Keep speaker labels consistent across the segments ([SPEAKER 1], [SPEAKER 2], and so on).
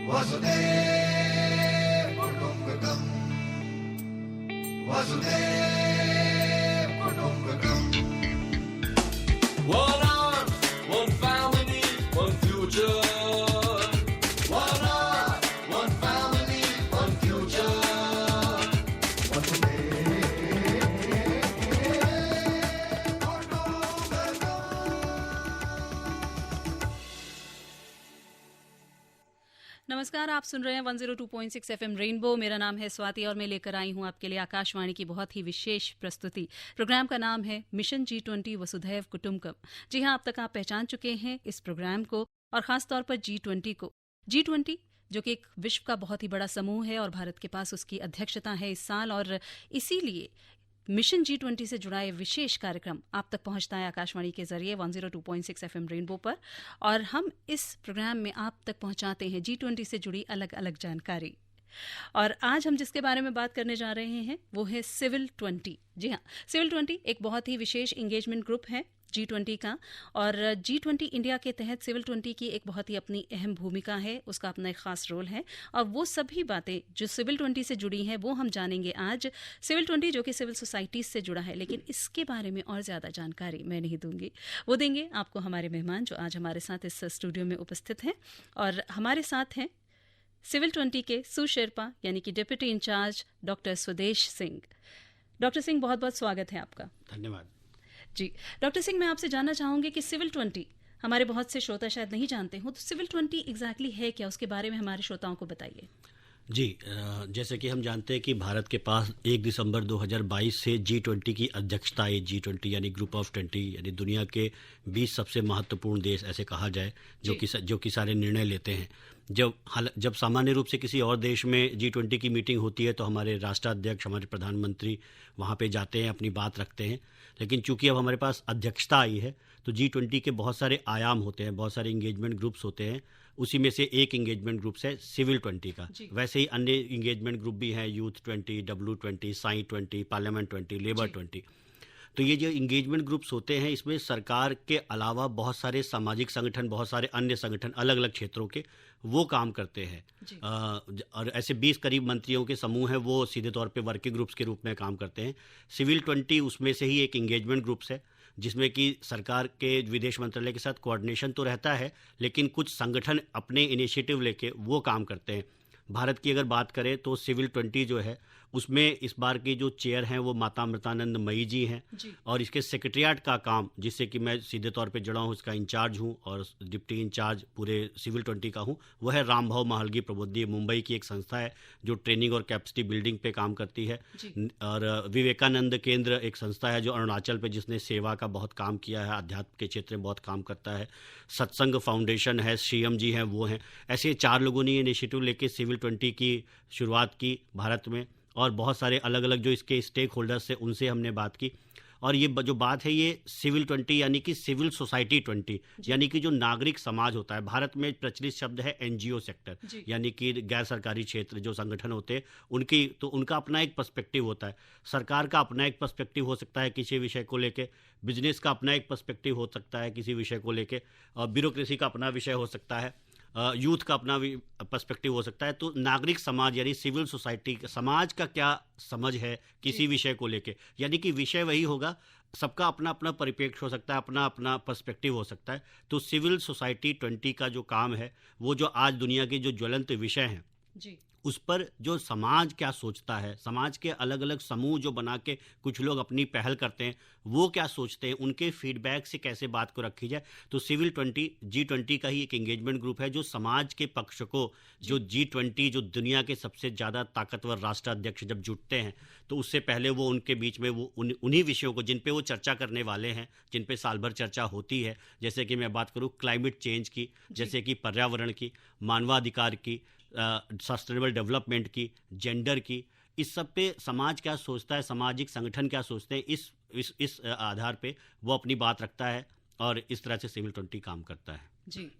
[SPEAKER 1] Vasudev कुटुम्बकम् Vasudev कुटुम्बकम्
[SPEAKER 2] One earth, one family, one future.
[SPEAKER 1] One earth, one family, one future.
[SPEAKER 3] नमस्कार, आप सुन रहे हैं 102.6 एफएम रेनबो। मेरा नाम है स्वाति और मैं लेकर आई हूं आपके लिए आकाशवाणी की बहुत ही विशेष प्रस्तुति। प्रोग्राम का नाम है मिशन G20 वसुधैव कुटुंबकम। जी हां, अब तक आप पहचान चुके हैं इस प्रोग्राम को और खास तौर पर G20 को। G20 जो कि एक विश्व का बहुत ही बड़ा समूह है और भारत के पास उसकी अध्यक्षता है इस साल, और इसीलिए मिशन G20 से जुड़ा ये विशेष कार्यक्रम आप तक पहुंचता है आकाशवाणी के जरिए 102.6 एफएम रेनबो पर, और हम इस प्रोग्राम में आप तक पहुंचाते हैं G20 से जुड़ी अलग अलग जानकारी। और आज हम जिसके बारे में बात करने जा रहे हैं वो है सिविल 20। जी हाँ, सिविल 20 एक बहुत ही विशेष इंगेजमेंट ग्रुप है G20 का, और G20 इंडिया के तहत सिविल 20 की एक बहुत ही अपनी अहम भूमिका है, उसका अपना एक खास रोल है, और वो सभी बातें जो सिविल 20 से जुड़ी हैं वो हम जानेंगे आज। सिविल 20 जो कि सिविल सोसाइटीज से जुड़ा है, लेकिन इसके बारे में और ज़्यादा जानकारी मैं नहीं दूंगी, वो देंगे आपको हमारे मेहमान जो आज हमारे साथ इस स्टूडियो में उपस्थित हैं। और हमारे साथ हैं सिविल 20 के सू शेरपा यानी कि deputy in charge doctor Swadesh Singh. Doctor Singh, बहुत बहुत स्वागत है आपका।
[SPEAKER 4] धन्यवाद
[SPEAKER 3] जी डॉक्टर सिंह, मैं आपसे जानना चाहूंगी कि सिविल 20 हमारे बहुत से श्रोता शायद नहीं जानते हो, तो सिविल 20 एग्जैक्टली है क्या, उसके बारे में हमारे श्रोताओं को बताइए।
[SPEAKER 4] जी। जैसे कि हम जानते हैं कि भारत के पास 1 दिसंबर 2022 से G20 की अध्यक्षता है। G20 यानी ग्रुप ऑफ 20 यानी दुनिया के 20 सबसे महत्वपूर्ण देश ऐसे कहा जाए जो कि सारे निर्णय लेते हैं। जब सामान्य रूप से किसी और देश में G20 की मीटिंग होती है तो हमारे राष्ट्राध्यक्ष, हमारे प्रधानमंत्री वहाँ पे जाते हैं, अपनी बात रखते हैं। लेकिन चूंकि अब हमारे पास अध्यक्षता आई है तो G20 के बहुत सारे आयाम होते हैं, बहुत सारे इंगेजमेंट ग्रुप्स होते हैं। उसी में से एक इंगेजमेंट ग्रुप है सिविल 20 का। वैसे ही अन्य इंगेजमेंट ग्रुप भी हैं, youth 20, W20, Sai 20, parliament 20, labour 20। तो ये जो इंगेजमेंट ग्रुप्स होते हैं इसमें सरकार के अलावा बहुत सारे सामाजिक संगठन, बहुत सारे अन्य संगठन अलग अलग क्षेत्रों के वो काम करते हैं। और ऐसे 20 करीब मंत्रियों के समूह हैं, वो सीधे तौर पे वर्किंग ग्रुप्स के रूप में काम करते हैं। सिविल 20 उसमें से ही एक इंगेजमेंट ग्रुप्स है जिसमें कि सरकार के विदेश मंत्रालय के साथ कोऑर्डिनेशन तो रहता है, लेकिन कुछ संगठन अपने इनिशिएटिव लेके वो काम करते हैं। भारत की अगर बात करें तो सिविल 20 जो है उसमें इस बार की जो चेयर हैं वो माता अमृतानंद मई जी हैं, और इसके सेक्रेटरिएट का काम, जिससे कि मैं सीधे तौर पे जुड़ा हूँ, इसका इंचार्ज हूँ और डिप्टी इंचार्ज पूरे सिविल 20 का हूँ, वो है रामभाव महालगी प्रबोधि। मुंबई की एक संस्था है जो ट्रेनिंग और कैपेसिटी बिल्डिंग पे काम करती है। और विवेकानंद केंद्र एक संस्था है जो अरुणाचल पे, जिसने सेवा का बहुत काम किया है, अध्यात्म के क्षेत्र में बहुत काम करता है। सत्संग फाउंडेशन है, श्रीएम जी हैं, वो हैं। ऐसे 4 लोगों ने इनिशिएटिव लेके सिविल 20 की शुरुआत की भारत में, और बहुत सारे अलग अलग जो इसके स्टेक होल्डर्स हैं उनसे हमने बात की। और ये जो बात है ये सिविल 20 यानी कि सिविल सोसाइटी 20 यानी कि जो नागरिक समाज होता है। भारत में प्रचलित शब्द है एनजीओ सेक्टर, यानी कि गैर सरकारी क्षेत्र जो संगठन होते हैं उनका अपना एक पर्सपेक्टिव होता है। सरकार का अपना एक पर्सपेक्टिव हो सकता है किसी विषय को लेके, बिजनेस का अपना एक पर्सपेक्टिव हो सकता है किसी विषय को लेके, और ब्यूरोक्रेसी का अपना विषय हो सकता है, यूथ का अपना भी पर्सपेक्टिव हो सकता है। तो नागरिक समाज यानी सिविल सोसाइटी, समाज का क्या समझ है किसी विषय को लेके, यानी कि विषय वही होगा, सबका अपना अपना परिप्रेक्ष्य हो सकता है, अपना अपना पर्सपेक्टिव हो सकता है। तो सिविल सोसाइटी 20 का जो काम है वो जो आज दुनिया के जो ज्वलंत विषय हैं उस पर जो समाज क्या सोचता है, समाज के अलग अलग समूह जो बना के कुछ लोग अपनी पहल करते हैं, वो क्या सोचते हैं, उनके फीडबैक से कैसे बात को रखी जाए। तो सिविल 20 G20 का ही एक एंगेजमेंट ग्रुप है जो समाज के पक्ष को, जो G20 जो दुनिया के सबसे ज़्यादा ताकतवर राष्ट्राध्यक्ष जब जुटते हैं तो उससे पहले वो उनके बीच में वो उन्हीं विषयों को जिन पे वो चर्चा करने वाले हैं, जिन पे साल भर चर्चा होती है, जैसे कि मैं बात करूँ क्लाइमेट चेंज की, जैसे कि पर्यावरण की, मानवाधिकार की, सस्टेनेबल डेवलपमेंट की, जेंडर की, इस सब पे समाज क्या सोचता है, सामाजिक संगठन क्या सोचते हैं, इस आधार पे वो अपनी बात रखता है, और इस तरह से सिविल 20 काम करता है।
[SPEAKER 3] जी,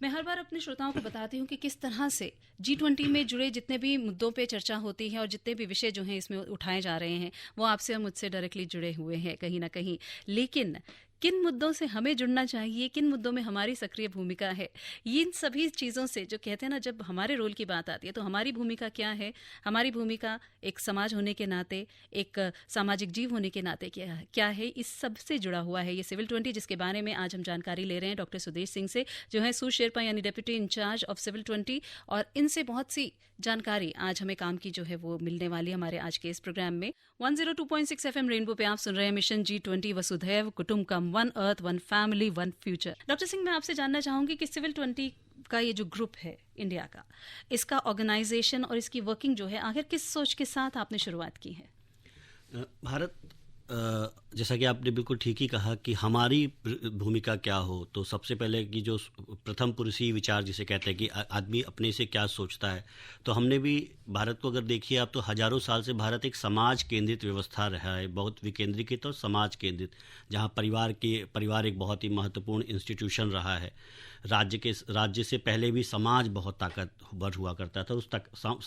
[SPEAKER 3] मैं हर बार अपने श्रोताओं को बताती हूँ कि किस तरह से G20 में जुड़े जितने भी मुद्दों पे चर्चा होती है और जितने भी विषय जो हैं इसमें उठाए जा रहे हैं वो आपसे और मुझसे डायरेक्टली जुड़े हुए हैं कहीं ना कहीं, लेकिन किन मुद्दों से हमें जुड़ना चाहिए, किन मुद्दों में हमारी सक्रिय भूमिका है, इन सभी चीज़ों से जो कहते हैं ना, जब हमारे रोल की बात आती है तो हमारी भूमिका क्या है, हमारी भूमिका एक समाज होने के नाते, एक सामाजिक जीव होने के नाते क्या है, इस सब से जुड़ा हुआ है ये सिविल 20, जिसके बारे में आज हम जानकारी ले रहे हैं डॉक्टर सुदेश सिंह से, जो है सू शेरपा यानी डेप्यूटी इंचार्ज ऑफ सिविल 20, और इनसे बहुत सी जानकारी आज हमें काम की जो है वो मिलने वाली है हमारे आज के इस प्रोग्राम में। 102.6 FM रेनबो पे आप सुन रहे हैं मिशन G20 वसुधैव कुटुंबकम, one earth one family one future. Doctor Singh, मैं आपसे जानना चाहूंगी कि सिविल 20 का ये जो ग्रुप है इंडिया का, इसका ऑर्गेनाइजेशन और इसकी वर्किंग जो है, आखिर किस सोच के साथ आपने शुरुआत की है?
[SPEAKER 4] भारत, जैसा कि आपने बिल्कुल ठीक ही कहा कि हमारी भूमिका क्या हो, तो सबसे पहले कि जो प्रथम पुरुषीय विचार जिसे कहते हैं कि आदमी अपने से क्या सोचता है, तो हमने भी भारत को अगर देखिए आप, तो हजारों साल से भारत एक समाज केंद्रित व्यवस्था रहा है, बहुत विकेंद्रीकृत और समाज केंद्रित, जहाँ परिवार एक बहुत ही महत्वपूर्ण इंस्टीट्यूशन रहा है। राज्य से पहले भी समाज बहुत ताकतवर हुआ करता था, उस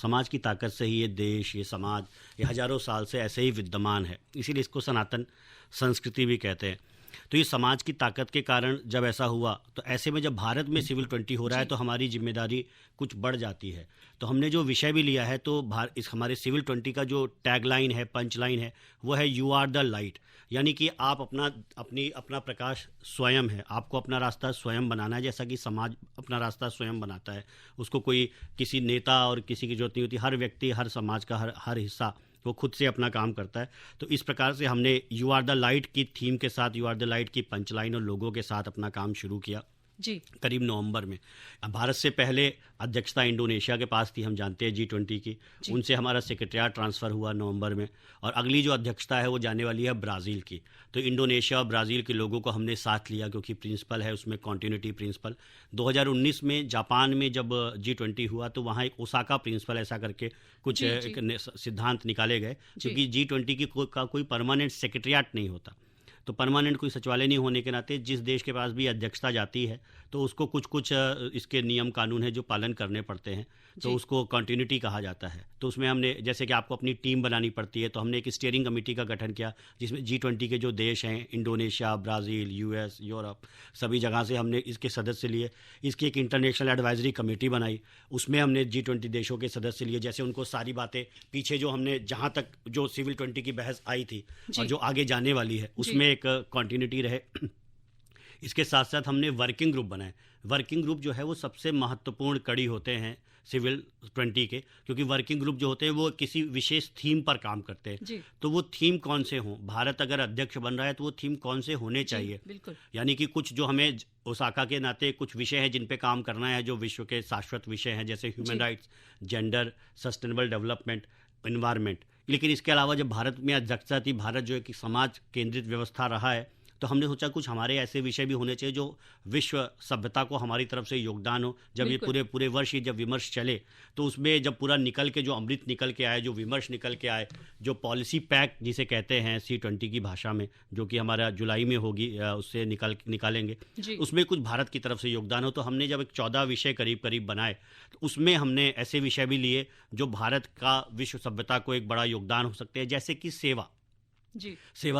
[SPEAKER 4] समाज की ताकत से ही ये देश, ये समाज, ये हजारों साल से ऐसे ही विद्यमान है, इसीलिए इसको सनातन संस्कृति भी कहते हैं। तो ये समाज की ताकत के कारण जब ऐसा हुआ, तो ऐसे में जब भारत में सिविल 20 हो रहा है तो हमारी जिम्मेदारी कुछ बढ़ जाती है। तो हमने जो विषय भी लिया है, तो इस हमारे सिविल 20 का जो टैगलाइन है, पंचलाइन है, वो है यू आर द लाइट, यानी कि आप अपना प्रकाश स्वयं है, आपको अपना रास्ता स्वयं बनाना है, जैसा कि समाज अपना रास्ता स्वयं बनाता है। उसको कोई किसी नेता और किसी की जरूरत नहीं होती, हर व्यक्ति, हर समाज का हर हिस्सा वो खुद से अपना काम करता है। तो इस प्रकार से हमने यू आर द लाइट की थीम के साथ, यू आर द लाइट की पंचलाइन और लोगों के साथ अपना काम शुरू किया
[SPEAKER 3] जी।
[SPEAKER 4] करीब नवंबर में। अब भारत से पहले अध्यक्षता इंडोनेशिया के पास थी, हम जानते हैं G20 की, उनसे हमारा सेक्रेटरिएट ट्रांसफ़र हुआ नवंबर में, और अगली जो अध्यक्षता है वो जाने वाली है ब्राज़ील की। तो इंडोनेशिया और ब्राज़ील के लोगों को हमने साथ लिया, क्योंकि प्रिंसिपल है उसमें कॉन्टिन्यूटी प्रिंसिपल। 2019 में जापान में जब G20 हुआ, तो वहाँ एक ओसाका प्रिंसिपल ऐसा करके कुछ सिद्धांत निकाले गए, क्योंकि G20 का कोई परमानेंट सेक्रेटरिएट नहीं होता। तो परमानेंट कोई सचिवालय नहीं होने के नाते जिस देश के पास भी अध्यक्षता जाती है, तो उसको कुछ इसके नियम कानून है जो पालन करने पड़ते हैं, तो उसको कंटिन्यूटी कहा जाता है। तो उसमें हमने, जैसे कि आपको अपनी टीम बनानी पड़ती है, तो हमने एक स्टीयरिंग कमेटी का गठन किया, जिसमें G20 के जो देश हैं, इंडोनेशिया, ब्राज़ील, US, यूरोप, सभी जगह से हमने इसके सदस्य लिए। इसकी एक इंटरनेशनल एडवाइजरी कमेटी बनाई, उसमें हमने G20 देशों के सदस्य लिए, जैसे उनको सारी बातें पीछे जो हमने जहाँ तक जो सिविल 20 की बहस आई थी और जो आगे जाने वाली है, उसमें एक कंटिन्यूटी रहे। इसके साथ साथ हमने वर्किंग ग्रुप बनाए। वर्किंग ग्रुप जो है वो सबसे महत्वपूर्ण कड़ी होते हैं सिविल 20 के, क्योंकि वर्किंग ग्रुप जो होते हैं वो किसी विशेष थीम पर काम करते हैं। तो वो थीम कौन से हों, भारत अगर अध्यक्ष बन रहा है तो वो थीम कौन से होने चाहिए,
[SPEAKER 3] बिल्कुल।
[SPEAKER 4] यानी कि कुछ जो हमें ओसाका के नाते कुछ विषय हैं जिन पे काम करना है, जो विश्व के शाश्वत विषय हैं, जैसे human rights, gender, sustainable development, environment. लेकिन इसके अलावा जब भारत में अध्यक्षता थी, भारत जो है कि समाज केंद्रित व्यवस्था रहा है, तो हमने सोचा कुछ हमारे ऐसे विषय भी होने चाहिए जो विश्व सभ्यता को हमारी तरफ से योगदान हो। जब ये पूरे वर्ष ही जब विमर्श चले, तो उसमें जब पूरा निकल के जो अमृत निकल के आए, जो विमर्श निकल के आए, जो पॉलिसी पैक जिसे कहते हैं C20 की भाषा में, जो कि हमारा जुलाई में होगी, उससे निकालेंगे, उसमें कुछ भारत की तरफ से योगदान हो। तो हमने जब एक 14 विषय करीब बनाए, तो उसमें हमने ऐसे विषय भी लिए जो भारत का विश्व सभ्यता को एक बड़ा योगदान हो सकते हैं, जैसे कि सेवा,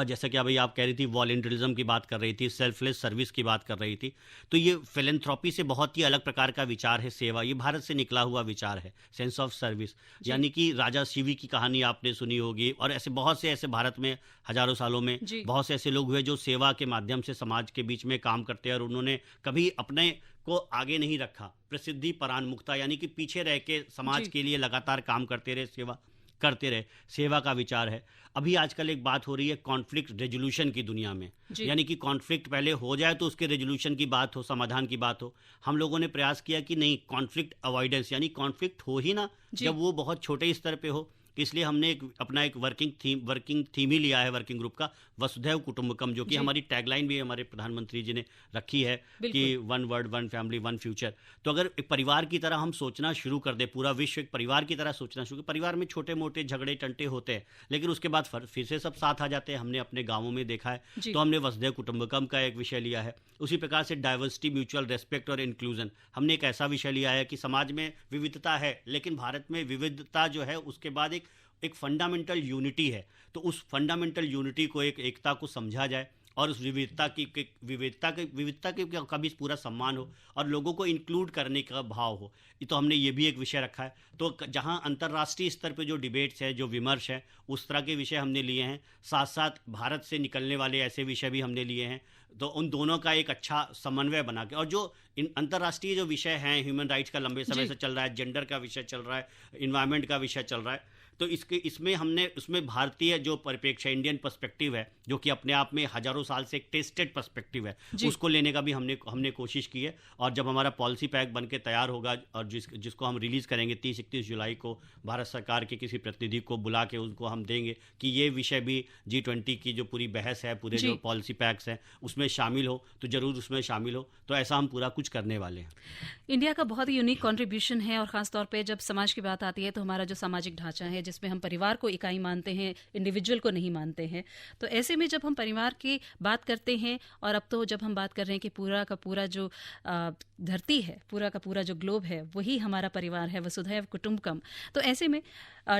[SPEAKER 4] जैसा कि अभी आप कह रही थी, वॉलंटियरिज्म की बात कर रही थी, सेल्फलेस सर्विस की बात कर रही थी, तो ये फिलैंथ्रोपी से बहुत ही अलग प्रकार का विचार है सेवा। ये भारत से निकला हुआ विचार है, सेंस ऑफ सर्विस, यानी कि राजा शिवी की कहानी आपने सुनी होगी, और ऐसे बहुत से ऐसे भारत में हजारों सालों में बहुत से ऐसे लोग हुए जो सेवा के माध्यम से समाज के बीच में काम करते हैं, और उन्होंने कभी अपने को आगे नहीं रखा, प्रसिद्धि परान्मुक्ता, यानी कि पीछे रह के समाज के लिए लगातार काम करते रहे, सेवा करते रहे, सेवा का विचार है। अभी आजकल एक बात हो रही है कॉन्फ्लिक्ट रेजोल्यूशन की दुनिया में, यानी कि कॉन्फ्लिक्ट पहले हो जाए तो उसके रेजोल्यूशन की बात हो, समाधान की बात हो। हम लोगों ने प्रयास किया कि नहीं, कॉन्फ्लिक्ट अवॉइडेंस, यानी कॉन्फ्लिक्ट हो ही ना जब वो बहुत छोटे स्तर पे हो। इसलिए हमने अपना एक वर्किंग थीम ही लिया है वर्किंग ग्रुप का, वसुधैव कुटुंबकम, जो कि हमारी टैगलाइन भी हमारे प्रधानमंत्री जी ने रखी है कि one world, one family, one future. तो अगर एक परिवार की तरह हम सोचना शुरू कर दे, पूरा विश्व एक परिवार की तरह सोचना शुरू, परिवार में छोटे मोटे झगड़े टंटे होते हैं, लेकिन उसके बाद फिर से सब साथ आ जाते हैं, हमने अपने गाँवों में देखा है। तो हमने वसुधैव कुटुंबकम का एक विषय लिया है। उसी प्रकार से डाइवर्सिटी, म्यूचुअल रेस्पेक्ट और इंक्लूजन, हमने एक ऐसा विषय लिया है कि समाज में विविधता है, लेकिन भारत में विविधता जो है उसके बाद एक फंडामेंटल यूनिटी है। तो उस फंडामेंटल यूनिटी को, एक एकता को समझा जाए और उस विविधता की का भी पूरा सम्मान हो और लोगों को इंक्लूड करने का भाव हो। ये तो हमने ये भी एक विषय रखा है। तो जहाँ अंतर्राष्ट्रीय स्तर पे जो डिबेट्स है, जो विमर्श है, उस तरह के विषय हमने लिए हैं। साथ साथ भारत से निकलने वाले ऐसे विषय भी हमने लिए हैं। तो उन दोनों का एक अच्छा समन्वय बना के, और जो इन अंतर्राष्ट्रीय जो विषय हैं, ह्यूमन राइट्स का लंबे समय से चल रहा है, जेंडर का विषय चल रहा है, इन्वायरमेंट का विषय चल रहा है, तो इसमें हमने उसमें भारतीय जो परिप्रेक्ष्य, इंडियन पर्सपेक्टिव है, जो कि अपने आप में हजारों साल से एक टेस्टेड पर्सपेक्टिव है, उसको लेने का भी हमने कोशिश की है। और जब हमारा पॉलिसी पैक बन के तैयार होगा और जिसको हम रिलीज करेंगे 30-31 जुलाई को, भारत सरकार के किसी प्रतिनिधि को बुला के उनको हम देंगे कि ये विषय भी G20 की जो पूरी बहस है, पूरे जो पॉलिसी पैक्स हैं उसमें शामिल हो, तो जरूर उसमें शामिल हो। तो ऐसा हम पूरा कुछ करने वाले हैं।
[SPEAKER 3] इंडिया का बहुत ही यूनिक कंट्रीब्यूशन है, और खासतौर पे जब समाज की बात आती है तो हमारा जो सामाजिक ढांचा है, जिसमें हम परिवार को इकाई मानते हैं, इंडिविजुअल को नहीं मानते हैं, तो ऐसे में जब हम परिवार की बात करते हैं, और अब तो जब हम बात कर रहे हैं कि पूरा का पूरा जो धरती है, पूरा का पूरा जो ग्लोब है, वही हमारा परिवार है, वसुधैव कुटुंबकम, तो ऐसे में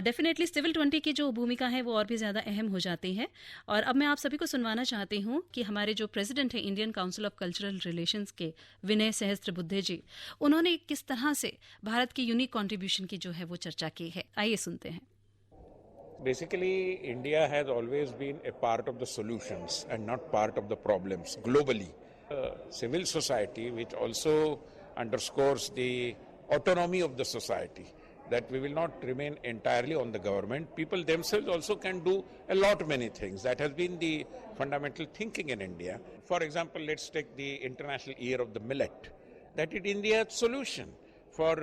[SPEAKER 3] डेफिनेटली सिविल 20 की जो भूमिका है वो और भी ज़्यादा अहम हो जाती है। और अब मैं आप सभी को सुनवाना चाहती हूँ कि हमारे जो प्रेसिडेंट हैं Indian council of cultural relations के, विनय सहस्त्रबुद्धे जी, उन्होंने किस तरह से भारत की यूनिक कंट्रीब्यूशन की जो है वो चर्चा की है। आइए सुनते हैं।
[SPEAKER 5] Basically, India has always been a part of the solutions and not part of the problems globally. Civil society, which also underscores the autonomy of the society, that we will not remain entirely on the government. People themselves also can do a lot many things. That has been the fundamental thinking in India. For example, let's take the International Year of the Millet. That is India's solution for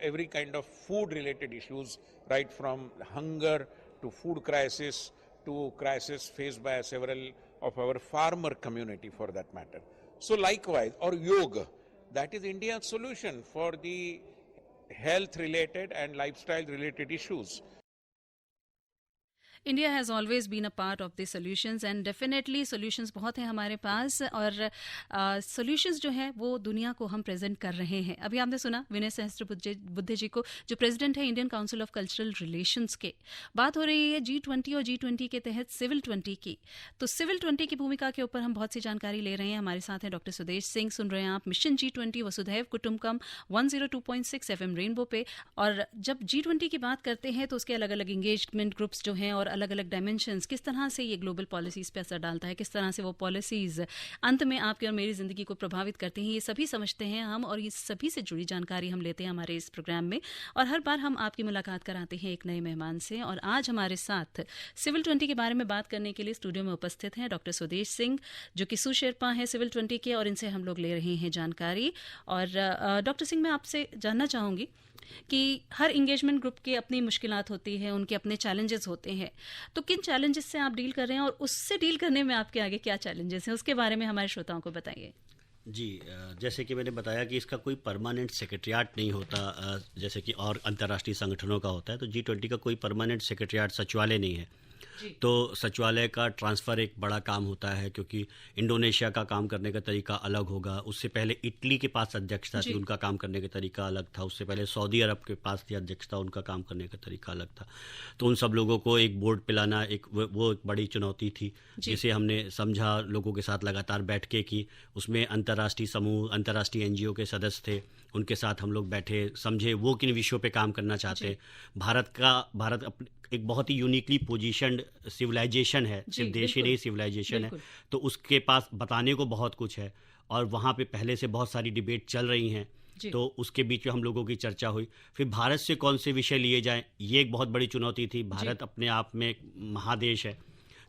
[SPEAKER 5] every kind of food-related issues, right from hunger to food crisis to crisis faced by several of our farmer community for that matter. So likewise, or yoga, that is India's solution for the health-related and lifestyle-related issues.
[SPEAKER 3] India has always been a part of the solutions, and definitely solutions बहुत हैं हमारे पास, और solutions जो है वो दुनिया को हम प्रेजेंट कर रहे हैं। अभी आपने सुना विनय सहस्त्रबुद्धे जी को, जो प्रेसिडेंट है Indian council of cultural relations के। बात हो रही है G20 और G20 के तहत सिविल 20 की। तो सिविल 20 की भूमिका के ऊपर हम बहुत सी जानकारी ले रहे हैं। हमारे साथ हैं डॉक्टर सुदेश सिंह। सुन रहे हैं आप मिशन G20 वसुधैव कुटुंबकम 102.6 FM रेनबो पे। और जब G20 की बात करते हैं तो उसके अलग अलग इंगेजमेंट ग्रुप्स जो हैं और अलग अलग डायमेंशंस, किस तरह से ये ग्लोबल पॉलिसीज पे असर डालता है, किस तरह से वो पॉलिसीज अंत में आपकी और मेरी जिंदगी को प्रभावित करती हैं, ये सभी समझते हैं हम, और ये सभी से जुड़ी जानकारी हम लेते हैं हमारे इस प्रोग्राम में। और हर बार हम आपकी मुलाकात कराते हैं एक नए मेहमान से, और आज हमारे साथ सिविल 20 के बारे में बात करने के लिए स्टूडियो में उपस्थित हैं डॉक्टर सुदेश सिंह, जो कि सुशेरपा हैं सिविल 20 के, और इनसे हम लोग ले रहे हैं जानकारी। और डॉक्टर सिंह, मैं आपसे जानना चाहूँगी कि हर इंगेजमेंट ग्रुप की अपनी मुश्किलात होती है, उनके अपने चैलेंजेस होते हैं, तो किन चैलेंजेस से आप डील कर रहे हैं, और उससे डील करने में आपके आगे क्या चैलेंजेस हैं, उसके बारे में हमारे श्रोताओं को बताइए।
[SPEAKER 4] जी, जैसे कि मैंने बताया कि इसका कोई परमानेंट सेक्रेटरियाट नहीं होता, जैसे कि और अंतर्राष्ट्रीय संगठनों का होता है, तो G20 का कोई परमानेंट सेक्रेटरियाट, सचिवालय नहीं है। तो सचिवालय का ट्रांसफ़र एक बड़ा काम होता है, क्योंकि इंडोनेशिया का काम करने का तरीका अलग होगा। उससे पहले इटली के पास अध्यक्षता थी, उनका काम करने का तरीका अलग था। उससे पहले सऊदी अरब के पास थी अध्यक्षता, उनका काम करने का तरीका अलग था। तो उन सब लोगों को एक बोर्ड पिलाना वो एक बड़ी चुनौती थी, जिसे हमने समझा, लोगों के साथ लगातार बैठकें की। उसमें अंतर्राष्ट्रीय समूह, अंतर्राष्ट्रीय NGO के सदस्य थे, उनके साथ हम लोग बैठे, समझे वो किन विषयों पे काम करना चाहते हैं। भारत एक बहुत ही यूनिकली पोजीशन्ड सिविलाइजेशन है, सिर्फ देश ही नहीं सिविलाइजेशन है, तो उसके पास बताने को बहुत कुछ है, और वहाँ पे पहले से बहुत सारी डिबेट चल रही हैं। तो उसके बीच में हम लोगों की चर्चा हुई। फिर भारत से कौन से विषय लिए जाएं, ये एक बहुत बड़ी चुनौती थी। भारत अपने आप में एक महादेश है,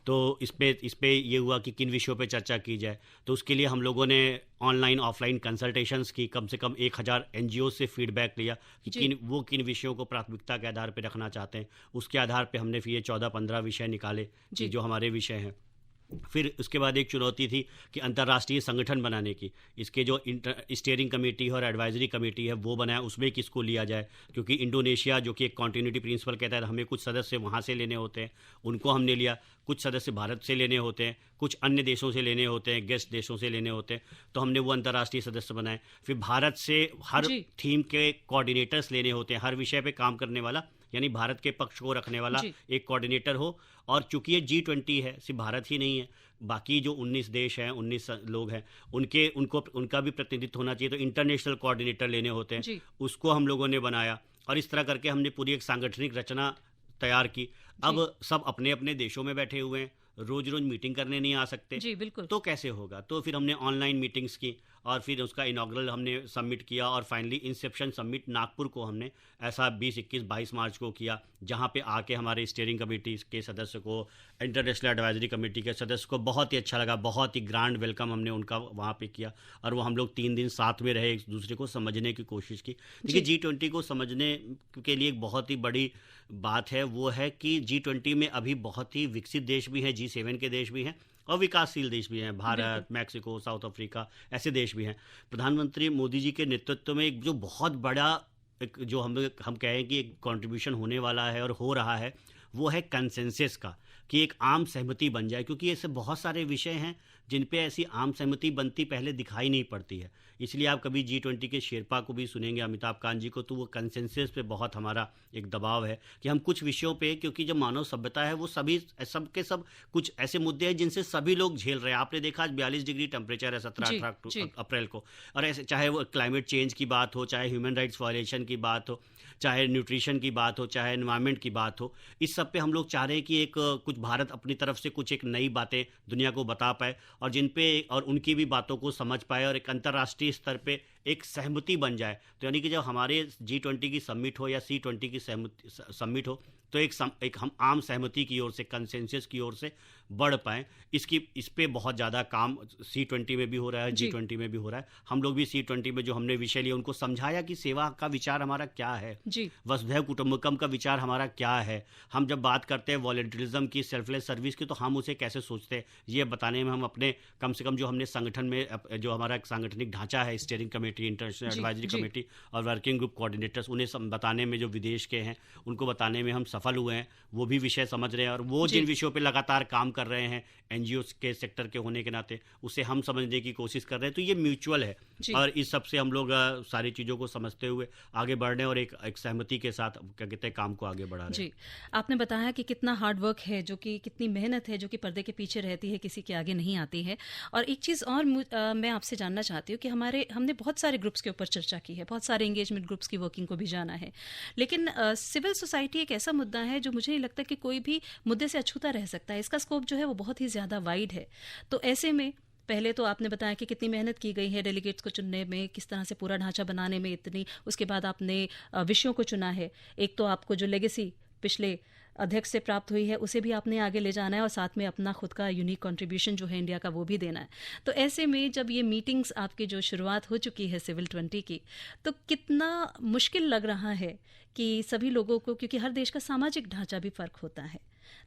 [SPEAKER 4] तो इस पे ये हुआ कि किन विषयों पे चर्चा की जाए। तो उसके लिए हम लोगों ने ऑनलाइन ऑफलाइन कंसल्टेशंस की, कम से कम 1000 NGO से फीडबैक लिया कि किन विषयों को प्राथमिकता के आधार पे रखना चाहते हैं। उसके आधार पे हमने फिर ये 14-15 विषय निकाले कि जो हमारे विषय हैं। फिर उसके बाद एक चुनौती थी कि अंतर्राष्ट्रीय संगठन बनाने की। इसके जो स्टीयरिंग कमेटी और एडवाइजरी कमेटी है वो बनाया, उसमें किसको लिया जाए, क्योंकि इंडोनेशिया जो कि एक कॉन्टिन्यूटी प्रिंसिपल कहता है, हमें कुछ सदस्य वहाँ से लेने होते हैं, उनको हमने लिया। कुछ सदस्य भारत से लेने होते हैं, कुछ अन्य देशों से लेने होते हैं, गेस्ट देशों से लेने होते हैं, तो हमने वो अंतर्राष्ट्रीय सदस्य बनाए। फिर भारत से हर थीम के कोऑर्डिनेटर्स लेने होते हैं, हर विषय पे काम करने वाला यानी भारत के पक्ष को रखने वाला
[SPEAKER 3] जी।
[SPEAKER 4] एक कोऑर्डिनेटर हो। और चूंकि ये G20 है, सिर्फ भारत ही नहीं है, बाकी जो 19 देश हैं, 19 लोग हैं, उनका भी प्रतिनिधित्व होना चाहिए। तो इंटरनेशनल कोऑर्डिनेटर लेने होते
[SPEAKER 3] जी।
[SPEAKER 4] हैं, उसको हम लोगों ने बनाया और इस तरह करके हमने पूरी एक सांगठनिक रचना तैयार की। अब सब अपने अपने देशों में बैठे हुए हैं, रोज रोज मीटिंग करने नहीं आ सकते,
[SPEAKER 3] जी बिल्कुल।
[SPEAKER 4] तो कैसे होगा? तो फिर हमने ऑनलाइन मीटिंग्स की और फिर उसका इनॉग्रल हमने सबमिट किया और फाइनली इंसेप्शन सबमिट नागपुर को हमने ऐसा 20, 21, 22 मार्च को किया, जहां पे आके हमारे स्टीयरिंग कमेटी के सदस्य को, इंटरनेशनल एडवाइजरी कमेटी के सदस्य को बहुत ही अच्छा लगा, बहुत ही ग्रांड वेलकम हमने उनका वहाँ पे किया और वो हम लोग 3 दिन साथ में रहे, एक दूसरे को समझने की कोशिश की। देखिए G20 को समझने के लिए एक बहुत ही बड़ी बात है, वो है कि G20 में अभी बहुत ही विकसित देश भी हैं, G7 के देश भी हैं और विकासशील देश भी हैं, भारत, मैक्सिको, साउथ अफ्रीका, ऐसे देश भी हैं। प्रधानमंत्री मोदी जी के नेतृत्व में एक जो बहुत बड़ा एक जो हम कहें कि एक कंट्रीब्यूशन होने वाला है और हो रहा है, वो है कंसेंसस का, कि एक आम सहमति बन जाए, क्योंकि ऐसे बहुत सारे विषय हैं जिन पे ऐसी आम सहमति बनती पहले दिखाई नहीं पड़ती है। इसलिए आप कभी G20 के शेरपा को भी सुनेंगे, अमिताभ कांत जी को, तो वो कंसेंसस पे बहुत हमारा एक दबाव है कि हम कुछ विषयों पे, क्योंकि जब मानव सभ्यता है वो सब के सब कुछ ऐसे मुद्दे हैं जिनसे सभी लोग झेल रहे हैं। आपने देखा आज 42 डिग्री टेम्परेचर है 17-18 अप्रैल को, और ऐसे चाहे वो क्लाइमेट चेंज की बात हो, चाहे ह्यूमन राइट्स वायलेशन की बात हो, चाहे न्यूट्रिशन की बात हो, चाहे एनवायरनमेंट की बात हो, इस सब पे हम लोग चाह रहे हैं कि एक कुछ भारत अपनी तरफ से कुछ एक नई बातें दुनिया को बता पाए और जिन पे और उनकी भी बातों को समझ पाए और एक अंतर्राष्ट्रीय स्तर पे एक सहमति बन जाए। तो यानी कि जब हमारे G20 की समिट हो या C20 की समिट हो, तो एक हम आम सहमति की ओर से, कंसेंसस की ओर से बढ़ पाएँ। इस पे बहुत ज़्यादा काम C20 में भी हो रहा है, G20 में भी हो रहा है। हम लोग भी C20 में जो हमने विषय लिए, उनको समझाया कि सेवा का विचार हमारा क्या है, वसुधैव कुटुंबकम का विचार हमारा क्या है। हम जब बात करते हैं वॉलंटियरिज्म की, सेल्फलेस सर्विस की, तो हम उसे कैसे सोचते हैं, ये बताने में हम अपने कम से कम जो हमने संगठन में जो हमारा सांगठनिक ढांचा है, steering committee, international advisory committee और वर्किंग ग्रुप कोऑर्डिनेटर्स, उन्हें बताने में, जो विदेश के हैं उनको बताने में हम सफल हुए हैं। वो भी विषय समझ रहे हैं और वो जिन विषयों पे लगातार काम कर रहे हैं एनजीओ के सेक्टर के होने के नाते, उसे हम समझने की कोशिश कर रहे हैं। तो ये म्यूचुअल है और इस सब से हम लोग सारी चीज़ों को समझते हुए आगे बढ़ रहे हैं और एक सहमति के साथ क्या कहते हैं काम को आगे बढ़ा रहे हैं।
[SPEAKER 3] आपने बताया कि कितना हार्ड वर्क है, जो कि कितनी मेहनत है, जो कि पर्दे के पीछे रहती है, किसी के आगे नहीं आती है। और एक चीज़ और मैं आपसे जानना चाहती हूँ कि हमने बहुत सारे ग्रुप्स के ऊपर चर्चा की है, बहुत सारे एंगेजमेंट ग्रुप्स की वर्किंग को भी जाना है, लेकिन सिविल सोसाइटी एक ऐसा मुद्दा है जो मुझे नहीं लगता कि कोई भी मुद्दे से अछूता रह सकता है। इसका स्कोप जो है वो बहुत ही ज़्यादा वाइड है। तो ऐसे में पहले तो आपने बताया कि कितनी मेहनत की गई है डेलीगेट्स को चुनने में, किस तरह से पूरा ढांचा बनाने में इतनी, उसके बाद आपने विषयों को चुना है। एक तो आपको जो लेगेसी पिछले अध्यक्ष से प्राप्त हुई है उसे भी आपने आगे ले जाना है और साथ में अपना खुद का यूनिक कंट्रीब्यूशन जो है इंडिया का वो भी देना है। तो ऐसे में जब ये मीटिंग्स आपकी जो शुरुआत हो चुकी है सिविल 20 की, तो कितना मुश्किल लग रहा है कि सभी लोगों को, क्योंकि हर देश का सामाजिक ढांचा भी फ़र्क होता है,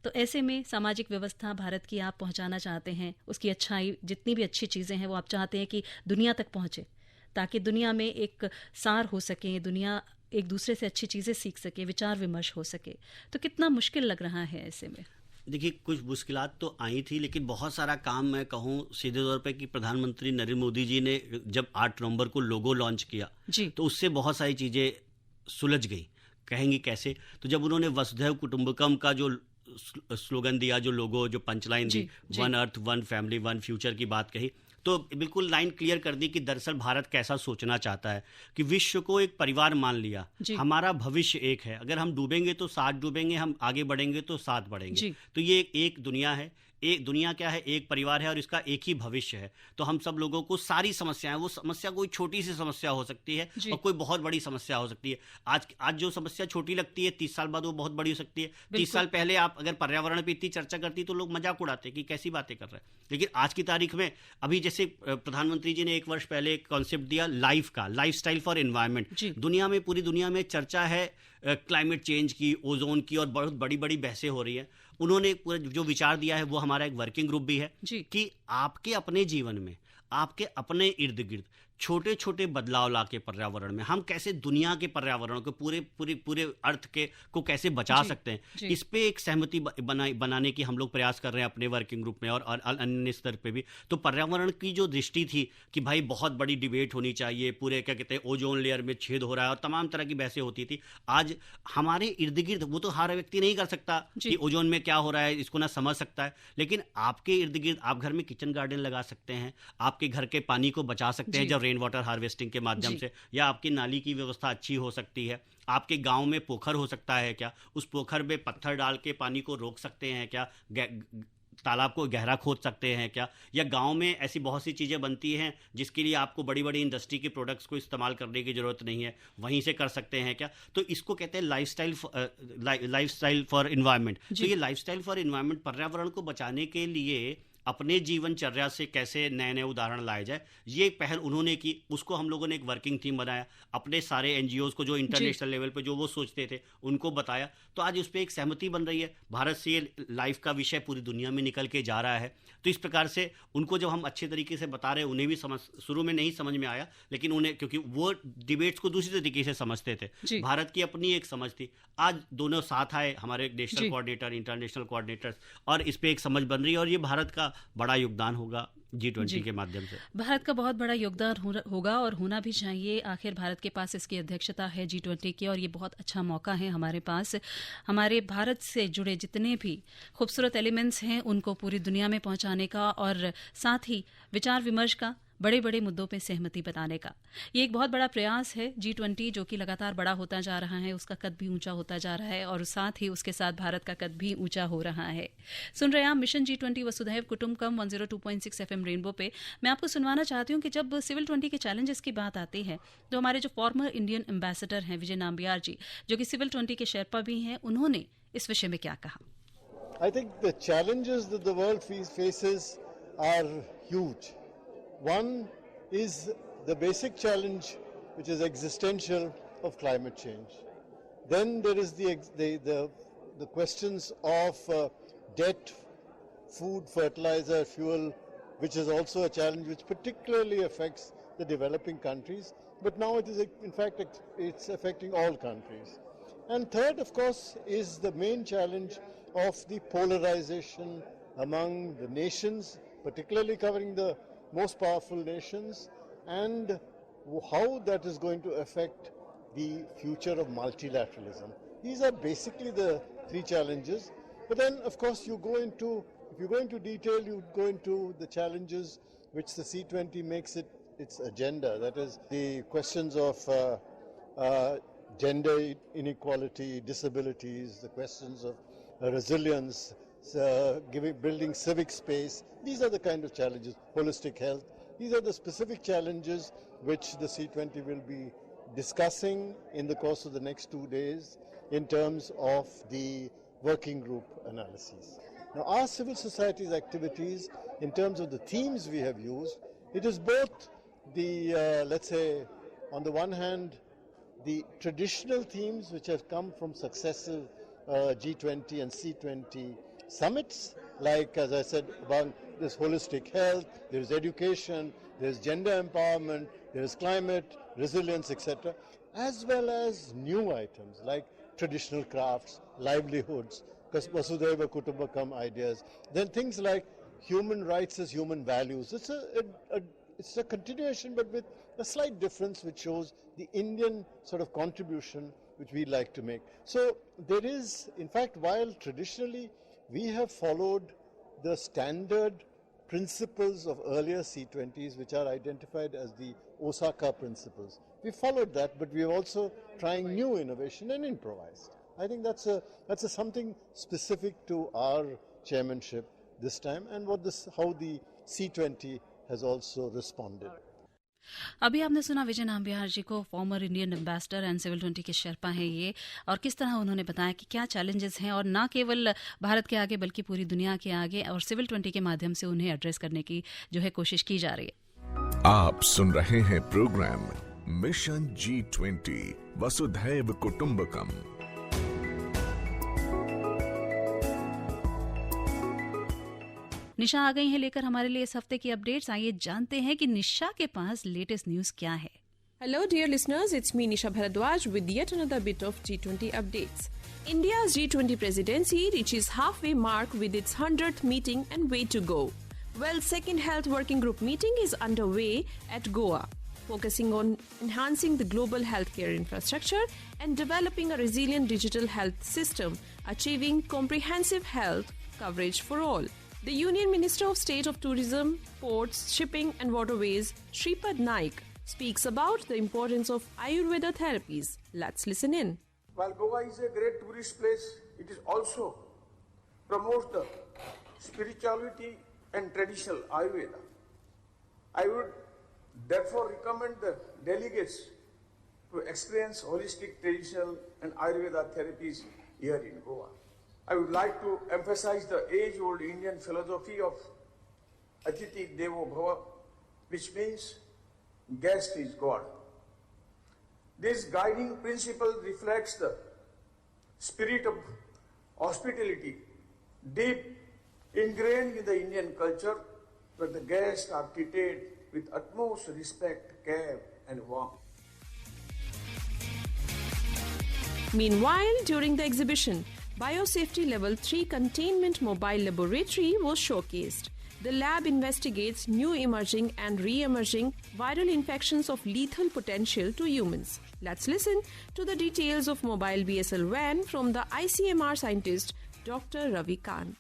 [SPEAKER 3] तो ऐसे में सामाजिक व्यवस्था भारत की आप पहुंचाना चाहते हैं, उसकी अच्छाई, जितनी भी अच्छी चीज़ें हैं वो आप चाहते हैं कि दुनिया तक पहुंचे, ताकि दुनिया में एक सार हो सके, दुनिया एक दूसरे से अच्छी चीज़ें सीख सके, विचार विमर्श हो सके। तो कितना मुश्किल लग रहा है ऐसे में?
[SPEAKER 4] देखिए, कुछ मुश्किलात तो आई थी, लेकिन बहुत सारा काम मैं कहूँ सीधे तौर पे कि प्रधानमंत्री नरेंद्र मोदी जी ने जब 8 नवंबर को लोगो लॉन्च किया तो उससे बहुत सारी चीज़ें सुलझ गई। कहेंगे कैसे? तो जब उन्होंने वसुधैव कुटुंबकम का जो स्लोगन दिया, जो लोगो, जो पंचलाइन दी, 1 अर्थ 1 फैमिली 1 फ्यूचर की बात कही, तो बिल्कुल लाइन क्लियर कर दी कि दरअसल भारत कैसा सोचना चाहता है, कि विश्व को एक परिवार मान लिया, हमारा भविष्य एक है, अगर हम डूबेंगे तो साथ डूबेंगे, हम आगे बढ़ेंगे तो साथ बढ़ेंगे। तो ये एक दुनिया है, एक दुनिया क्या है, एक परिवार है और इसका एक ही भविष्य है। तो हम सब लोगों को सारी समस्याएं, वो समस्या कोई छोटी सी समस्या हो सकती है और कोई बहुत बड़ी समस्या हो सकती है। आज जो समस्या छोटी लगती है, 30 साल बाद वो बहुत बड़ी हो सकती है। 30 साल पहले आप अगर पर्यावरण पे इतनी चर्चा करती तो लोग मजाक उड़ाते कि कैसी बातें कर रहे हैं, लेकिन आज की तारीख में, अभी जैसे प्रधानमंत्री जी ने 1 वर्ष पहले एक कॉन्सेप्ट दिया लाइफ का, लाइफस्टाइल फॉर एनवायरनमेंट। दुनिया में, पूरी दुनिया में चर्चा है क्लाइमेट चेंज की, ओजोन की, और बहुत बड़ी बड़ी बहसें हो रही है। उन्होंने पूरा जो विचार दिया है वो हमारा एक वर्किंग ग्रुप भी है कि आपके अपने जीवन में, आपके अपने इर्द गिर्द छोटे छोटे बदलाव ला के पर्यावरण में हम कैसे दुनिया के पर्यावरण को पूरे अर्थ के को कैसे बचा सकते हैं, इस पे एक सहमति बनाने की हम लोग प्रयास कर रहे हैं अपने वर्किंग ग्रुप में और अन्य स्तर पे भी। तो पर्यावरण की जो दृष्टि थी कि भाई बहुत बड़ी डिबेट होनी चाहिए, पूरे क्या कहते हैं ओजोन लेयर में छेद हो रहा है और तमाम तरह की बहसें होती थी। आज हमारे इर्द गिर्द, वो तो हर व्यक्ति नहीं कर सकता कि ओजोन में क्या हो रहा है इसको ना समझ सकता है, लेकिन आपके इर्द गिर्द आप घर में किचन गार्डन लगा सकते हैं, आपके घर के पानी को बचा सकते हैं जब रेन वाटर हार्वेस्टिंग के माध्यम से, या आपकी नाली की व्यवस्था अच्छी हो सकती है। आपके गांव में पोखर हो सकता है क्या, उस पोखर में पत्थर डाल के पानी को रोक सकते हैं क्या, तालाब को गहरा खोद सकते हैं क्या, या गांव में ऐसी बहुत सी चीज़ें बनती हैं जिसके लिए आपको बड़ी बड़ी इंडस्ट्री के प्रोडक्ट्स को इस्तेमाल करने की ज़रूरत नहीं है, वहीं से कर सकते हैं क्या। तो इसको कहते हैं लाइफस्टाइल फॉर एनवायरनमेंट। तो ये लाइफस्टाइल फॉर एनवायरनमेंट पर्यावरण को बचाने के लिए अपने जीवनचर्या से कैसे नए नए उदाहरण लाए जाए, ये पहल उन्होंने की। उसको हम लोगों ने एक वर्किंग थीम बनाया, अपने सारे एनजीओज को जो इंटरनेशनल लेवल पे जो वो सोचते थे उनको बताया। तो आज उस पर एक सहमति बन रही है। भारत से ये लाइफ का विषय पूरी दुनिया में निकल के जा रहा है। तो इस प्रकार से उनको जब हम अच्छे तरीके से बता रहे हैं, उन्हें भी शुरू में नहीं समझ में आया, लेकिन उन्हें, क्योंकि वो डिबेट्स को दूसरी तरीके से समझते थे, भारत की अपनी एक समझ थी। आज दोनों साथ आए, हमारे नेशनल कोऑर्डिनेटर, इंटरनेशनल कोऑर्डिनेटर्स, और इस पर एक समझ बन रही है और ये भारत का बड़ा योगदान होगा G20 के माध्यम से।
[SPEAKER 3] भारत का बहुत बड़ा योगदान होगा और होना भी चाहिए। आखिर भारत के पास इसकी अध्यक्षता है G20 की, और ये बहुत अच्छा मौका है हमारे पास हमारे भारत से जुड़े जितने भी खूबसूरत एलिमेंट्स हैं उनको पूरी दुनिया में पहुंचाने का, और साथ ही विचार विमर्श का, बड़े बड़े मुद्दों पे सहमति बताने का। ये एक बहुत बड़ा प्रयास है। G20 जो कि लगातार बड़ा होता जा रहा है, उसका कद भी ऊंचा होता जा रहा है, और साथ ही उसके साथ भारत का कद भी ऊंचा हो रहा है। सुन रहे हैं आप मिशन G20 वसुधैव कुटुंबकम 102.6 FM रेनबो पे। मैं आपको सुनवाना चाहती हूँ कि जब सिविल 20 के चैलेंजेस की बात आती है तो हमारे जो फॉर्मर इंडियन एम्बेसडर हैं विजय नाम्बियार जी, जो कि सिविल 20 के शेरपा भी हैं, उन्होंने इस विषय में क्या कहा?
[SPEAKER 6] I think the challenges that the world faces are huge. One is the basic challenge, which is existential, of climate change. Then there is the questions of debt, food, fertilizer, fuel, which is also a challenge which particularly affects the developing countries. But now it is, in fact, it's affecting all countries. And third, of course, is the main challenge of the polarization among the nations, particularly covering the most powerful nations, and how that is going to affect the future of multilateralism. These are basically the three challenges. But then, of course, if you go into detail, you go into the challenges which the C20 makes it its agenda. That is the questions of gender inequality, disabilities, the questions of resilience, building civic space. These are the kind of challenges. Holistic health. These are the specific challenges which the C20 will be discussing in the course of the next 2 days in terms of the working group analyses. Now, our civil society's activities, in terms of the themes we have used, it is both the, let's say, on the one hand, the traditional themes which have come from successive G20 and C20 summits, like, as I said, about this holistic health, there is education, there is gender empowerment, there is climate, resilience, etc., as well as new items like traditional crafts, livelihoods, Vasudhaiva Kutumbakam ideas, then things like human rights as human values. It's a continuation, but with a slight difference, which shows the Indian sort of contribution which we like to make. So there is, in fact, while traditionally we have followed the standard principles of earlier C20s, which are identified as the Osaka principles. We followed that, but we are also trying new innovation and improvised. I think that's a something specific to our chairmanship this time, and how the C20 has also responded.
[SPEAKER 3] अभी आपने सुना विजय नाम्बियार जी को, former Indian ambassador and civil 20 के शेरपा हैं ये, और किस तरह उन्होंने बताया कि क्या चैलेंजेस हैं, और ना केवल भारत के आगे बल्कि पूरी दुनिया के आगे, और सिविल 20 के माध्यम से उन्हें एड्रेस करने की जो है कोशिश की जा रही है।
[SPEAKER 7] आप सुन रहे हैं प्रोग्राम मिशन G20 वसुधैव कुटुंबकम।
[SPEAKER 3] निशा आ गई हैं लेकर हमारे लिए इस हफ्ते की अपडेट्स। आइए जानते हैं कि निशा के पास लेटेस्ट न्यूज़ क्या है।
[SPEAKER 8] Hello, dear listeners. It's me, Nisha Bharadwaj, with yet another bit of G20 updates. India's G20 presidency reaches halfway mark with its 100th meeting and way to go. Well, second health working group meeting is underway at Goa, focusing on enhancing the global healthcare infrastructure and developing a resilient digital health system, achieving comprehensive health coverage for all. The Union Minister of State of Tourism, Ports, Shipping and Waterways, Shripad Naik, speaks about the importance of Ayurveda therapies. Let's listen in.
[SPEAKER 9] While Goa is a great tourist place, it is also promotes the spirituality and traditional Ayurveda. I would therefore recommend the delegates to experience holistic traditional and Ayurveda therapies here in Goa. I would like to emphasize the age-old Indian philosophy of Atiti Devo Bhava, which means guest is God. This guiding principle reflects the spirit of hospitality deep ingrained in the Indian culture, where the guests are treated with utmost respect, care and warmth.
[SPEAKER 8] Meanwhile, during the exhibition, Biosafety Level 3 Containment Mobile Laboratory was showcased. The lab investigates new emerging and re-emerging viral infections of lethal potential to humans. Let's listen to the details of mobile BSL van from the ICMR scientist Dr. Ravi Kant.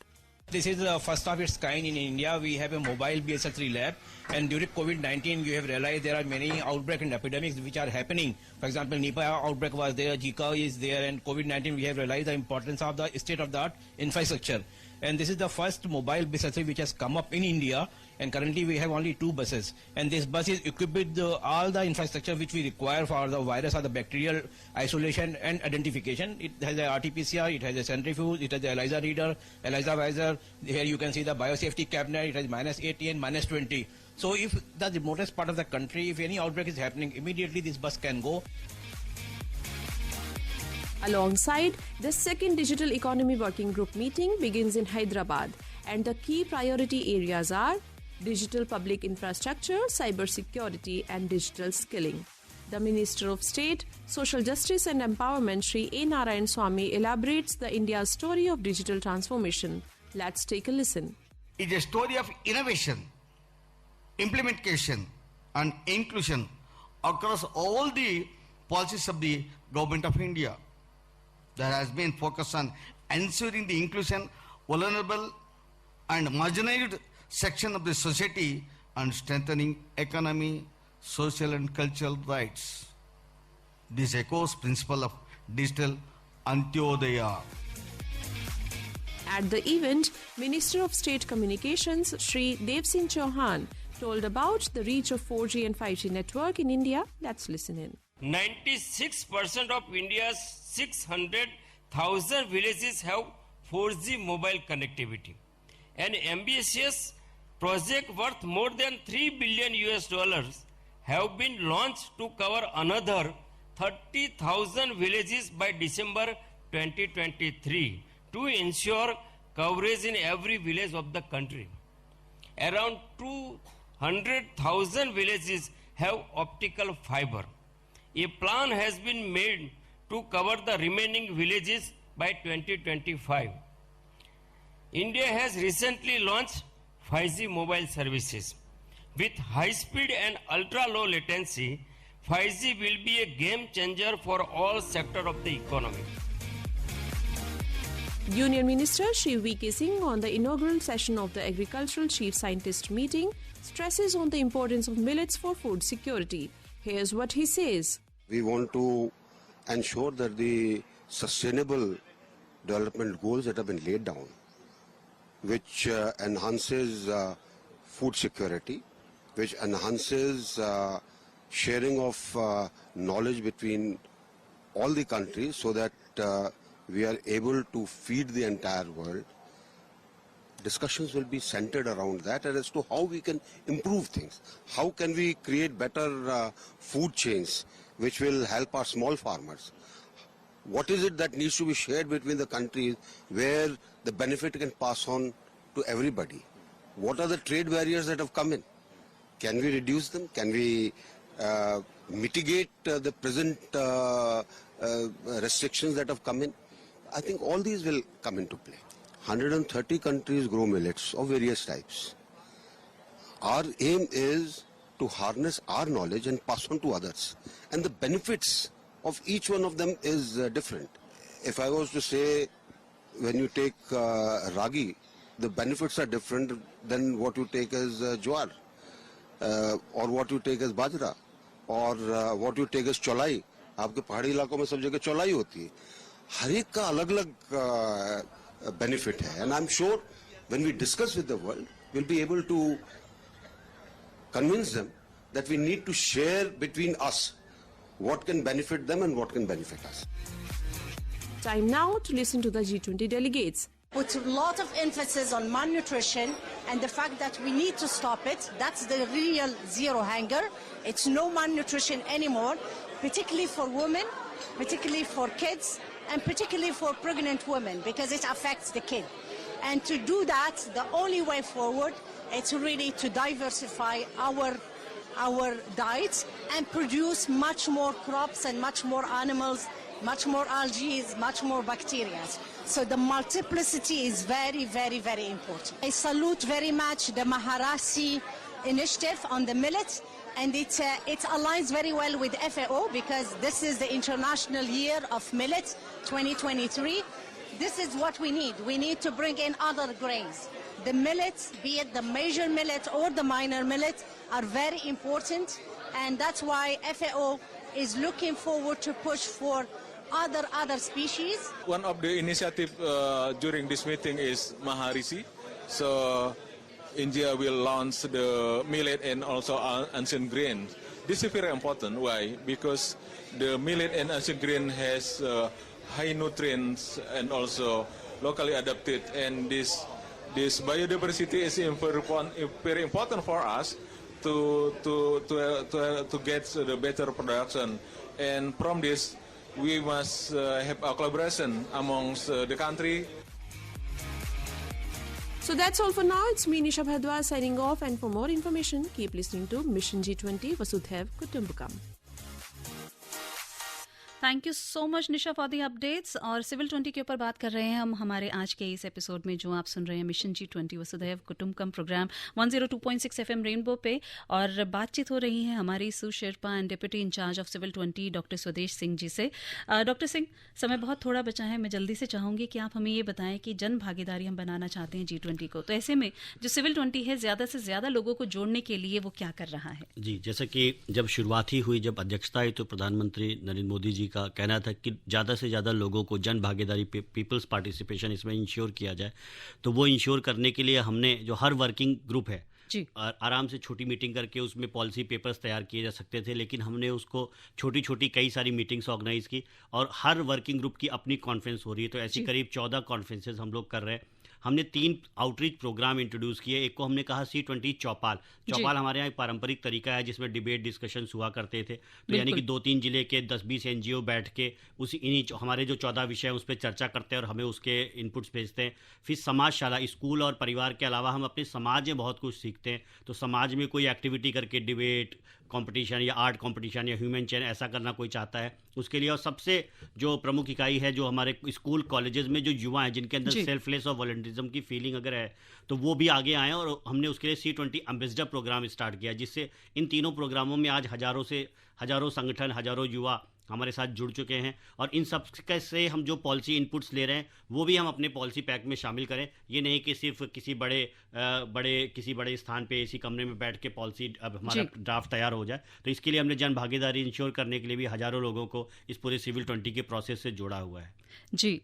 [SPEAKER 10] This is the first of its kind in India. We have a mobile BSL-3 lab, and during COVID-19 we have realized there are many outbreaks and epidemics which are happening. For example, Nipah outbreak was there, Zika is there, and COVID-19 we have realized the importance of the state-of-the-art infrastructure. And this is the first mobile BSL-3 which has come up in India, and currently we have only 2 buses. And this bus is equipped with all the infrastructure which we require for the virus or the bacterial isolation and identification. It has a RT-PCR, it has a centrifuge, it has a ELISA reader, ELISA visor. Here you can see the biosafety cabinet, it has -80 and -20. So if the remotest part of the country, if any outbreak is happening, immediately this bus can go.
[SPEAKER 8] Alongside, the second Digital Economy Working Group meeting begins in Hyderabad, and the key priority areas are digital public infrastructure, cybersecurity, and digital skilling. The Minister of State, Social Justice and Empowerment, Shri A. Narayan Swamy, elaborates the India's story of digital transformation. Let's take a listen.
[SPEAKER 11] It is a story of innovation, implementation, and inclusion across all the policies of the Government of India. There has been focus on ensuring the inclusion, vulnerable and marginalized section of the society and strengthening economy, social and cultural rights. This echoes principle of digital Antyodaya.
[SPEAKER 8] At the event, Minister of State Communications Shri Dev Singh Chauhan told about the reach of 4G and 5G network in India. Let's listen in.
[SPEAKER 12] 96% of India's 600,000 villages have 4G mobile connectivity. An ambitious project worth more than $3 billion have been launched to cover another 30,000 villages by December 2023 to ensure coverage in every village of the country. Around 200,000 villages have optical fiber. A plan has been made to cover the remaining villages by 2025. India has recently launched 5G mobile services. With high-speed and ultra-low latency, 5G will be a game changer for all sectors of the economy.
[SPEAKER 8] Union Minister Shri V.K. Singh on the inaugural session of the Agricultural Chief Scientist meeting stresses on the importance of millets for food security. Here's what he says.
[SPEAKER 13] We want to ensure that the sustainable development goals that have been laid down, which enhances food security, which enhances sharing of knowledge between all the countries so that we are able to feed the entire world. Discussions will be centered around that and as to how we can improve things. How can we create better food chains which will help our small farmers? What is it that needs to be shared between the countries where the benefit can pass on to everybody? What are the trade barriers that have come in? Can we reduce them? Can we mitigate the present restrictions that have come in? I think all these will come into play. 130 countries grow millets of various types. Our aim is to harness our knowledge and pass on to others. And the benefits of each one of them is different. If I was to say, when you take ragi, the benefits are different than what you take as jowar, or what you take as bajra, or what you take as cholai. आपके पहाड़ी इलाकों में सब जगह चौलाई होती है. हर एक का अलग-अलग benefit है. And I'm sure when we discuss with the world, we'll be able to convince them that we need to share between us what can benefit them and what can benefit us.
[SPEAKER 8] Time now to listen to the G20 delegates.
[SPEAKER 14] Put a lot of emphasis on malnutrition and the fact that we need to stop it. That's the real zero hunger. It's no malnutrition anymore, particularly for women, particularly for kids, and particularly for pregnant women, because it affects the kid. And to do that, the only way forward is really to diversify our diets and produce much more crops and much more animals, much more algae, much more bacteria. So the multiplicity is very, very, very important. I salute very much the Maharasi initiative on the millet, and it aligns very well with FAO because this is the International Year of Millet 2023. This is what we need. We need to bring in other grains. The millets, be it the major millet or the minor millet, are very important, and that's why FAO is looking forward to push for other species.
[SPEAKER 15] One of the initiative during this meeting is Maharisi. So India will launch the millet and also ancient grain. This is very important. Why? Because the millet and ancient grain has high nutrients and also locally adapted, and this biodiversity is very important for us to get the better production. And from this, we must have a collaboration amongst the country.
[SPEAKER 8] So that's all for now. It's me, Nisha Bhardwaj, signing off. And for more information, keep listening to Mission G20 Vasudhaiv Kutumbakam.
[SPEAKER 3] Thank you so much Nisha for the updates. और civil 20 के ऊपर बात कर रहे हैं हम हमारे आज के इस एपिसोड में, जो आप सुन रहे हैं मिशन G20 वसुधैव कुटुंबकम प्रोग्राम 102.6 FM रेनबो पे. और बातचीत हो रही है हमारी sous sherpa and deputy incharge of civil 20 doctor Swadesh Singh जी से. डॉक्टर सिंह, समय बहुत थोड़ा बचा है. मैं जल्दी से चाहूंगी कि आप हमें ये बताएं कि जन भागीदारी हम बनाना चाहते हैं G20 को, तो ऐसे में जो सिविल 20 है ज़्यादा से ज़्यादा लोगों को जोड़ने के लिए वो क्या कर रहा है?
[SPEAKER 4] जी, जैसा कि जब शुरुआत ही हुई, जब अध्यक्षता आई, तो प्रधानमंत्री नरेंद्र मोदी जी का कहना था कि ज़्यादा से ज़्यादा लोगों को जन भागीदारी, पीपल्स पार्टिसिपेशन इसमें इंश्योर किया जाए. तो वो इंश्योर करने के लिए हमने जो हर वर्किंग ग्रुप है, आराम से छोटी मीटिंग करके उसमें पॉलिसी पेपर्स तैयार किए जा सकते थे, लेकिन हमने उसको छोटी छोटी कई सारी मीटिंग्स ऑर्गेनाइज की और हर वर्किंग ग्रुप की अपनी कॉन्फ्रेंस हो रही है. तो ऐसी करीब 14 कॉन्फ्रेंसेज हम लोग कर रहे हैं. हमने 3 आउटरीच प्रोग्राम इंट्रोड्यूस किए. एक को हमने कहा C20 चौपाल. हमारे यहाँ एक पारंपरिक तरीका है जिसमें डिबेट डिस्कशन हुआ करते थे. तो यानी कि 2-3 जिले के 10-20 NGO बैठ के इन्हीं हमारे जो 14 विषय हैं उस पर चर्चा करते हैं और हमें उसके इनपुट्स भेजते हैं. फिर समाजशाला, स्कूल और परिवार के अलावा हम अपने समाज में बहुत कुछ सीखते हैं. तो समाज में कोई एक्टिविटी करके डिबेट कंपटीशन या आर्ट कंपटीशन या ह्यूमन चेन ऐसा करना कोई चाहता है उसके लिए. और सबसे जो प्रमुख इकाई है, जो हमारे स्कूल कॉलेजेस में जो युवा हैं जिनके अंदर सेल्फलेस और वॉलंटियरिज्म की फीलिंग अगर है, तो वो भी आगे आए. और हमने उसके लिए C20 एम्बेसडर प्रोग्राम स्टार्ट किया, जिससे इन तीनों प्रोग्रामों में आज हजारों संगठन, हजारों युवा हमारे साथ जुड़ चुके हैं. और इन सब से हम जो पॉलिसी इनपुट्स ले रहे हैं वो भी हम अपने पॉलिसी पैक में शामिल करें. ये नहीं कि सिर्फ किसी बड़े स्थान पे इसी कमरे में बैठ के पॉलिसी अब हमारा ड्राफ्ट तैयार हो जाए. तो इसके लिए हमने जन भागीदारी इंश्योर करने के लिए भी हजारों लोगों को इस पूरे सिविल 20 के प्रोसेस से जोड़ा हुआ है.
[SPEAKER 3] जी,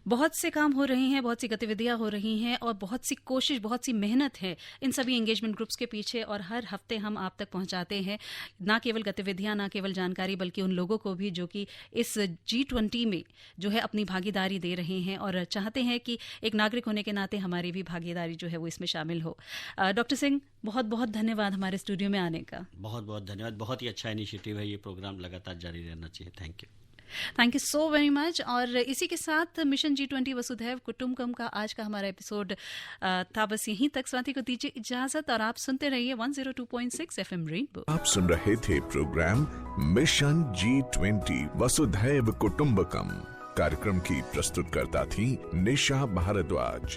[SPEAKER 3] बहुत से काम हो रहे हैं, बहुत सी गतिविधियां हो रही हैं और बहुत सी कोशिश, बहुत सी मेहनत है इन सभी एंगेजमेंट ग्रुप्स के पीछे. और हर हफ्ते हम आप तक पहुंचाते हैं ना केवल गतिविधियां, ना केवल जानकारी, बल्कि उन लोगों को भी जो कि इस G20 में जो है अपनी भागीदारी दे रहे हैं और चाहते हैं कि एक नागरिक होने के नाते हमारी भी भागीदारी जो है वो इसमें शामिल हो. डॉक्टर सिंह, बहुत बहुत धन्यवाद हमारे स्टूडियो में आने का.
[SPEAKER 4] बहुत बहुत धन्यवाद. बहुत ही अच्छा इनिशिएटिव है. ये प्रोग्राम लगातार जारी रहना चाहिए. Thank you.
[SPEAKER 3] Thank you so very much. और इसी के साथ मिशन G20 वसुधैव कुटुंबकम का आज का हमारा एपिसोड था बस यहीं तक। स्वाति को दीजिए इजाजत और आप सुनते रहिए 102.6 FM रेनबो।
[SPEAKER 7] आप सुन रहे थे प्रोग्राम मिशन G20 वसुधैव कुटुंबकम। कार्यक्रम की प्रस्तुतकर्ता थी निशा भारद्वाज।